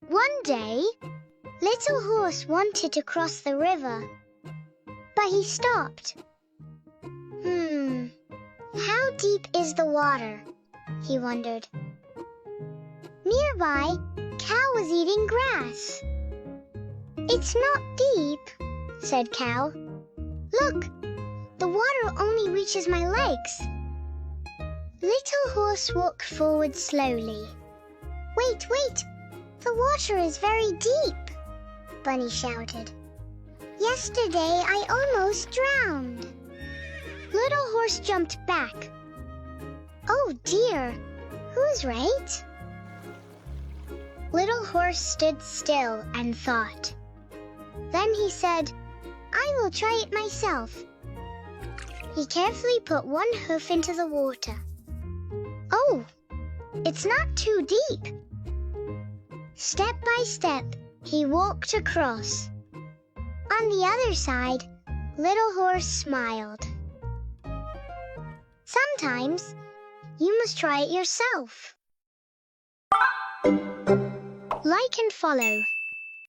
One day, Little Horse wanted to cross the river, but he stopped. How deep is the water? He wondered. Nearby, Cow was eating grass. It's not deep, said Cow. Look, the water only reaches my legs. Little Horse walked forward slowly. Wait, wait! The water is very deep, Bunny shouted. Yesterday I almost drowned. Little Horse jumped back. Oh dear, who's right? Little Horse stood still and thought. Then he said, I will try it myself. He carefully put one hoof into the water. Oh, it's not too deep. Step by step, he walked across. On the other side, Little Horse smiled. Sometimes, you must try it yourself. Like and follow.